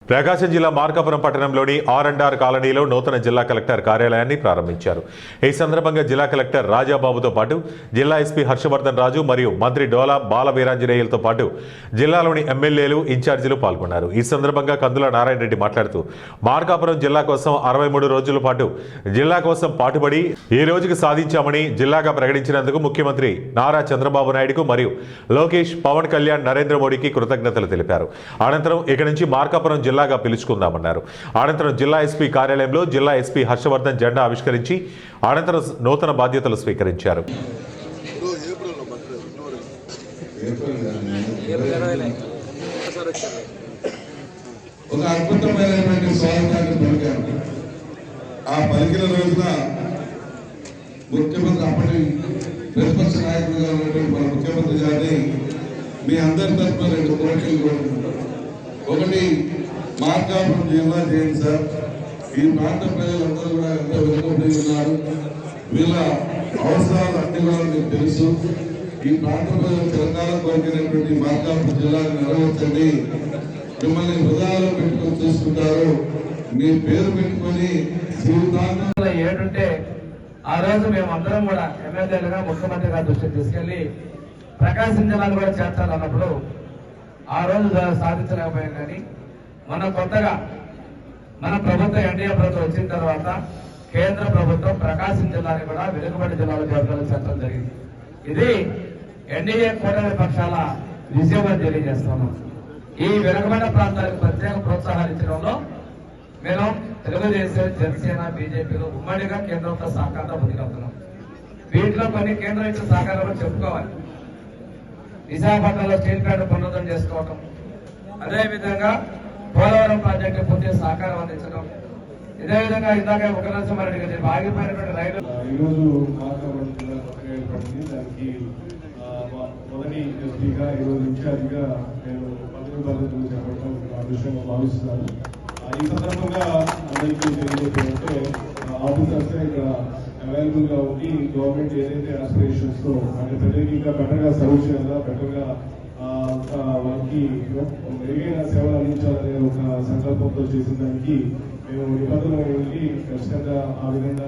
ప్రకాశం జిల్లా మార్కాపురం పట్టణంలోని ఆర్&ఆర్ కాలనీలో నూతన జిల్లా కలెక్టర్ కార్యాలయాన్ని ప్రారంభించారు. ఈ సందర్భంగా జిల్లా కలెక్టర్ రాజాబాబుతో పాటు జిల్లా ఎస్పీ హర్షవర్ధన్ రాజు మరియు మంత్రి డోలా బాల వీరాంజనేయులతో పాటు జిల్లాలోని ఎమ్మెల్యేలు, ఇన్ఛార్జీలు పాల్గొన్నారు. ఈ సందర్భంగా కందుల నారాయణ రెడ్డి మాట్లాడుతూ మార్కాపురం జిల్లా కోసం 63 రోజుల పాటు జిల్లా కోసం పాటుపడి ఈ రోజుకి సాధించామని జిల్లాగా ప్రకటించినందుకు ముఖ్యమంత్రి నారా చంద్రబాబు నాయుడుకు మరియు లోకేష్, పవన్ కళ్యాణ్, నరేంద్ర మోడీకి కృతజ్ఞతలు తెలిపారు. అనంతరం ఇక నుంచి మార్కాపురం జిల్లాగా పిలుచుకుందామన్నారు. అనంతరం జిల్లా ఎస్పీ కార్యాలయంలో జిల్లా ఎస్పీ హర్షవర్ధన్ జెండా ఆవిష్కరించి అనంతరం నూతన బాధ్యతలు స్వీకరించారు. ఒక అద్భుతమైనటువంటి స్వాగతాన్ని పలికారు. ఆ పలికిన రోజున ముఖ్యమంత్రి, అప్పటి ప్రతిపక్ష నాయకులుగా ఉన్నటువంటి మన ముఖ్యమంత్రి గారిని మీ అందరి తరఫున 2 కోరికలు కోరుకుంటారు. ఒకటి, మార్కాపురం జిల్లా చేయండి సార్. ఈ ప్రాంత ప్రజలందరూ కూడా ఎంతో వెనుకబడి ఉన్నారు. వీళ్ళ అవసరాలు అన్ని కూడా మీకు తెలుసు. ఈ ప్రాంత ప్రజలు తెలంగాణ కోరికైనటువంటి మార్కాపురం జిల్లాను నెరవేర్చండి. మిమ్మల్ని హృదయాలు పెట్టుకొని చూసుకుంటారు. మీ పేరు పెట్టుకొని జీవితాంతం 7 ఉంటే ఆ రోజు మేమందరం కూడా ఎమ్మెల్యేలుగా ముఖ్యమంత్రి గారి దృష్టికి తీసుకెళ్లి ప్రకాశం జిల్లాను కూడా చేర్చాలన్నప్పుడు ఆ రోజు సాధించలేకపోయాం. కానీ మన కొత్తగా మన ప్రభుత్వం ఎన్డీఏ ప్రభుత్వం వచ్చిన తర్వాత కేంద్ర ప్రభుత్వం ప్రకాశం జిల్లాని కూడా వెనుకబడి జిల్లాలో చేర్చడం జరిగింది. ఇది ఎన్డీఏ కూటమి పక్షాల విజయం అని తెలియజేస్తున్నాం. ఈ వెనుకబడిన ప్రాంతాలకు ప్రత్యేక ప్రోత్సాహాలు ఇచ్చడంలో మేము తెలుగుదేశం, జనసేన, బీజేపీలు ఉమ్మడిగా కేంద్రంతో సహకారంతో ముందుకెళ్తున్నాం. వీటిలో కొన్ని కేంద్రం ఇచ్చిన సహకారం చెప్పుకోవాలి. విశాఖపట్నంలో స్టీల్ ప్లాంట్ పునరుద్ధరణ చేసుకోవటం, అదేవిధంగా పోలవరం ప్రాజెక్టు పూర్తి సహకారం అందించడం, ఇదే విధంగా ఇందాక ఒక నరసింహారెడ్డి గారి ఆగిపోయినటువంటి రైలు ఈరోజు మార్కాపురం జిల్లా కొత్తగా ఏర్పడింది. దానికి మొదటి ఎస్పీగా ఈరోజు ఇన్ఛార్జిగా నేను పదవి బాధ్యతలు చేపట్టడం అదృష్టంగా భావిస్తున్నాను. ఈ సందర్భంగా అందరికీ తెలియజేయాలంటే ఆఫీసర్స్ ఇక్కడ అవైలబుల్ గా ఉండి గవర్నమెంట్ ఏదైతే ఆస్పిరేషన్స్ తో అంటే ప్రజలకి ఇంకా బెటర్ గా సర్వ్ చేయాలా, బెటర్ గా వారికి మెరుగైన సేవలు అందించాలనే ఒక సంకల్పంతో చేసిన దానికి మేము నిబంధనలు ఖచ్చితంగా ఆ విధంగా